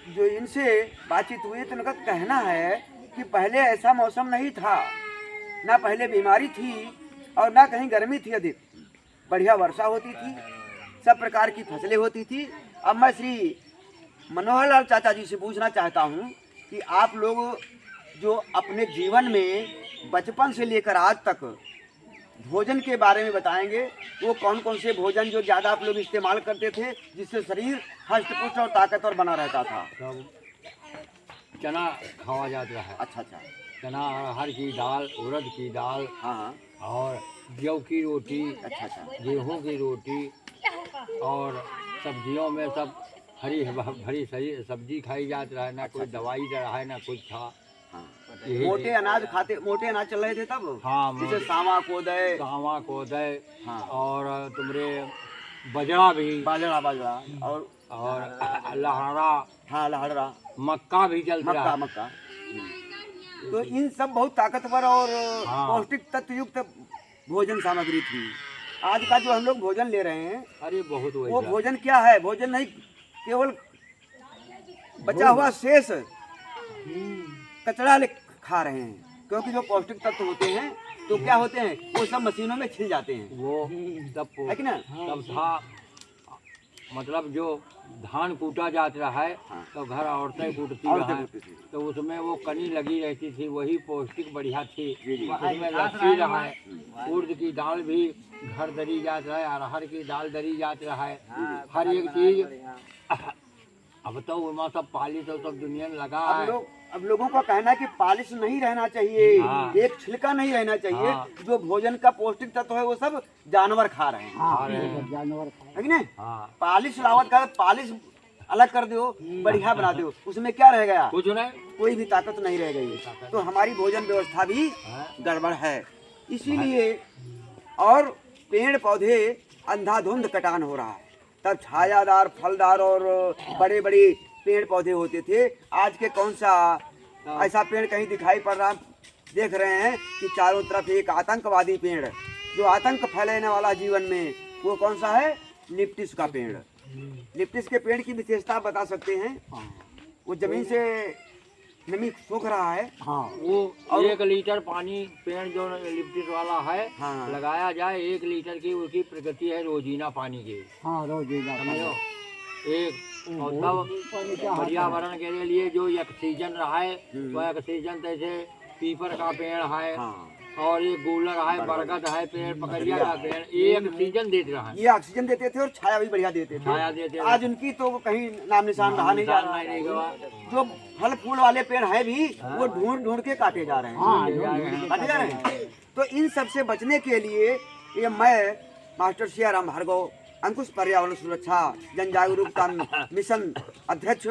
जो इनसे बातचीत हुई तो उनका कहना है कि पहले ऐसा मौसम नहीं था, ना पहले बीमारी थी और ना कहीं गर्मी थी अधिक, बढ़िया वर्षा होती थी, सब प्रकार की फसलें होती थी। अब मैं श्री मनोहर लाल चाचा जी से पूछना चाहता हूँ कि आप लोग जो अपने जीवन में बचपन से लेकर आज तक भोजन के बारे में बताएंगे, वो कौन कौन से भोजन जो ज़्यादा आप लोग इस्तेमाल करते थे जिससे शरीर हष्ट पुष्ट और ताकतवर बना रहता था। सब चना खावा जाता है। अच्छा अच्छा। चना, अरहर की दाल, उड़द की दाल, हाँ हाँ। और जौ की रोटी, अच्छा अच्छा। गेहूं की रोटी, और सब्जियों में सब हरी भरी सही सब्जी खाई जाती है। ना कोई दवाई रहा है ना कुछ था। हाँ। यही मोटे अनाज खाते, मोटे अनाज चल रहे थे तब। हाँ, जैसे सावा कोदय। सावा कोदय, हाँ। और तुमरे बजरा भी, बाजरा बाजरा और लहरा, हाँ लहरा, मक्का भी चलता मक्का है। मक्का। तो इन सब बहुत ताकतवर और हाँ। पौष्टिक तत्व युक्त भोजन सामग्री थी। आज का जो हम लोग भोजन ले रहे हैं, अरे बहुत वो वैसा। भोजन क्या है? भोजन नहीं, केवल बचा हुआ शेष कचरा खा रहे हैं, क्योंकि जो पौष्टिक तत्व होते हैं तो क्या होते हैं, वो सब मशीनों में छिल जाते हैं, वो तब है कि ना? तब था, मतलब जो धान कूटा जाता है हाँ। तो घर औरतें कूटती औरतें हैं, कूटती थी। तो उसमें वो कनी लगी रहती थी, वही पौष्टिक बढ़िया थी। जी, जी। उसमें लस्सी रहा है, उड़द की दाल भी घर दरी जाता है, अरहर की दाल दरी जाता है, हर एक चीज। अब तो उमा सब पाली तो सब दुनिया में लगा है। अब लोगों का कहना है कि पालिश नहीं रहना चाहिए, हाँ। एक छिलका नहीं रहना चाहिए। हाँ। जो भोजन का पौष्टिक तत्व है वो सब जानवर खा रहे हैं, खा रहे हैं। जानवर है कि नहीं? हाँ, पालिश लावत का पालिश अलग कर दो, बढ़िया बना दो, उसमें क्या रह गया? कुछ नहीं। कोई भी ताकत नहीं रह गई। तो हमारी भोजन व्यवस्था भी गड़बड़ है, इसीलिए। और पेड़ पौधे अंधाधुंध कटान हो रहा है। तब छायादार, फलदार और बड़े बड़े पेड़ पौधे होते थे। आज के कौन सा ऐसा पेड़ कहीं दिखाई पड़ रहा? देख रहे हैं कि चारों तरफ एक आतंकवादी पेड़, जो आतंक फैलाने वाला जीवन में, वो कौन सा है? लिप्टिस का पेड़। लिप्टिस के पेड़ की विशेषता आप बता सकते हैं? वो जमीन से नमी सोख रहा है। हाँ, वो 1 लीटर पानी पेड़ जो लिप्टिस वाला है, हाँ। लगाया जाए 1 लीटर की उसकी प्रगति है रोजीना पानी की। हाँ रोजीना समझो एक, और तब पर्यावरण के लिए जो ऑक्सीजन रहा है, वह ऑक्सीजन जैसे पीपल का पेड़ है, हाँ। और ये गूलर है, बरगद है, पेड़ पकड़िया का पेड़, ये ऑक्सीजन देते रहा है। ये ऑक्सीजन देते थे और छाया भी बढ़िया देते थे। छाया देते आज उनकी तो कहीं नाम निशान रहा नहीं जा रहा। नहीं गवा। जो फल फूल वाले पेड़ है भी, वो ढूंढ ढूंढ के काटे जा रहे हैं, काटे जा रहे हैं। तो इन सब से बचने के लिए ये मैं मास्टर सियाराम भार्गव, अंकुश पर्यावरण सुरक्षा जन जागरूकता मिशन अध्यक्ष,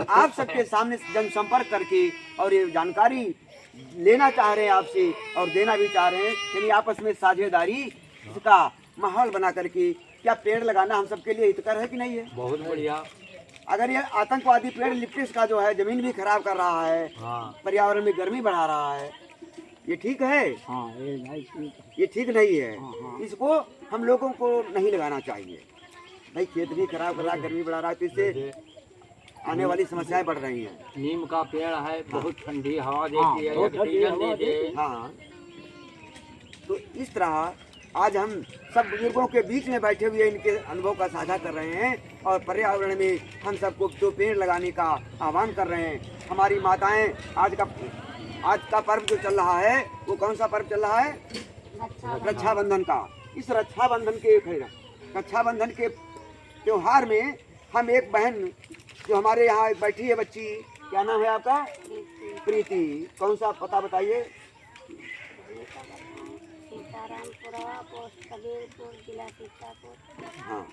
आप सबके सामने जनसंपर्क करके और ये जानकारी लेना चाह रहे हैं आपसे, और देना भी चाह रहे हैं। यानी आपस में साझेदारी का माहौल बना करके, क्या पेड़ लगाना हम सबके लिए हितकर है कि नहीं है? बहुत बढ़िया। अगर ये आतंकवादी पेड़ लिप्टिस का जो है जमीन भी खराब कर रहा है, हाँ। पर्यावरण में गर्मी बढ़ा रहा है, ये ठीक है? हाँ ये नहीं ठीक है। ये ठीक नहीं है। हाँ। इसको हम लोगों को नहीं लगाना चाहिए। भाई खेत भी खराब कर रहा है, गर्मी बढ़ा रहा है, तो इससे आने वाली समस्याएं बढ़ रही हैं। नीम का पेड़ है, बहुत ठंडी हवा देती है, ऑक्सीजन देती है। हाँ। तो इस तरह आज हम सब बुजुर्गों के बीच में बैठे हुए इनके अनुभव का साझा कर रहे हैं, और पर्यावरण में हम सबको दो पेड़ लगाने का आह्वान कर रहे हैं। हमारी माताएं आज का पर्व जो चल रहा है, वो कौन सा पर्व चल रहा है? रक्षाबंधन का। इस रक्षाबंधन के त्योहार में हम एक बहन जो हमारे यहाँ बैठी है, बच्ची, क्या नाम है आपका? प्रीति। कौन सा पता बताइए? हाँ।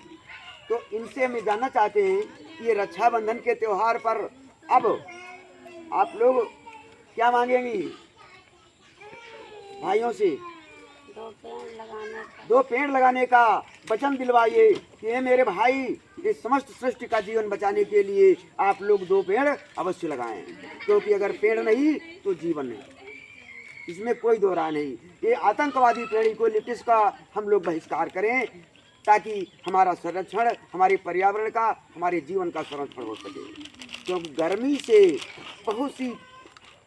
तो इनसे हम जानना चाहते हैं कि ये रक्षाबंधन के त्योहार पर अब आप लोग क्या मांगेंगी भाइयों से? 2 पेड़ लगाने का वचन दिलवाइए कि ये मेरे भाई, इस समस्त सृष्टि का जीवन बचाने के लिए आप लोग 2 पेड़ अवश्य लगाएं, क्योंकि अगर पेड़ नहीं तो जीवन नहीं, इसमें कोई दो राय नहीं। ये आतंकवादी पेड़ को लिप्टिस का हम लोग बहिष्कार करें, ताकि हमारा संरक्षण, हमारे पर्यावरण का, हमारे जीवन का संरक्षण हो सके। क्योंकि गर्मी से बहुत सी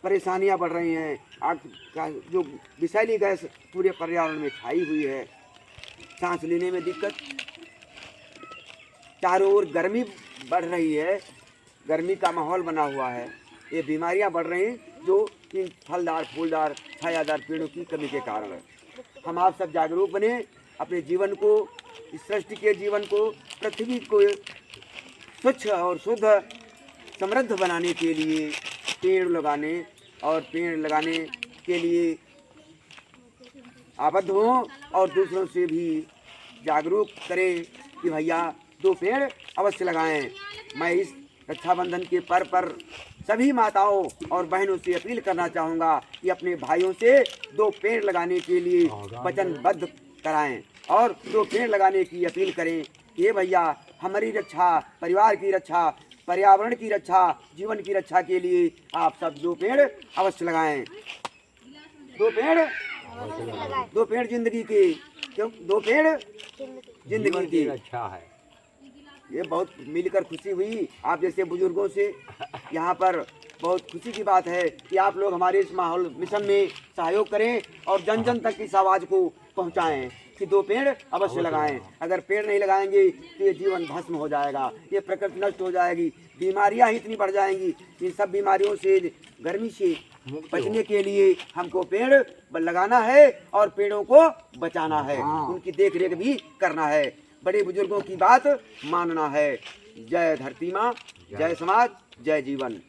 परेशानियां बढ़ रही हैं। आग का जो विषैली गैस पूरे पर्यावरण में छाई हुई है, सांस लेने में दिक्कत, चारों ओर गर्मी बढ़ रही है, गर्मी का माहौल बना हुआ है। ये बीमारियां बढ़ रही हैं जो इन फलदार, फूलदार, छायादार पेड़ों की कमी के कारण है। हम आप सब जागरूक बने, अपने जीवन को, इस सृष्टि के जीवन को, पृथ्वी को स्वच्छ और शुद्ध समृद्ध बनाने के लिए पेड़ लगाने और पेड़ लगाने के लिए आबद्ध हों और दूसरों से भी जागरूक करें कि भैया 2 पेड़ अवश्य लगाएं। मैं इस रक्षाबंधन के पर्व पर सभी माताओं और बहनों से अपील करना चाहूँगा कि अपने भाइयों से 2 पेड़ लगाने के लिए वचनबद्ध कराएं और 2 पेड़ लगाने की अपील करें कि भैया हमारी रक्षा, परिवार की रक्षा, पर्यावरण की रक्षा, जीवन की रक्षा के लिए आप सब 2 पेड़ अवश्य लगाएं। 2 पेड़ जिंदगी के, क्यों 2 पेड़ जिंदगी की अच्छा है। ये बहुत मिलकर खुशी हुई आप जैसे बुजुर्गों से। यहाँ पर बहुत खुशी की बात है कि आप लोग हमारे इस माहौल मिशन में सहयोग करें और जन जन तक इस आवाज़ को पहुँचाएं कि 2 पेड़ अवश्य लगाएं। अगर पेड़ नहीं लगाएंगे तो ये जीवन भस्म हो जाएगा, ये प्रकृति नष्ट हो जाएगी, बीमारियां ही इतनी बढ़ जाएंगी। इन सब बीमारियों से, गर्मी से बचने के लिए हमको पेड़ लगाना है और पेड़ों को बचाना है, उनकी देख रेख भी करना है, बड़े बुजुर्गों की बात मानना है। जय धरती माँ, जय समाज, जय जीवन।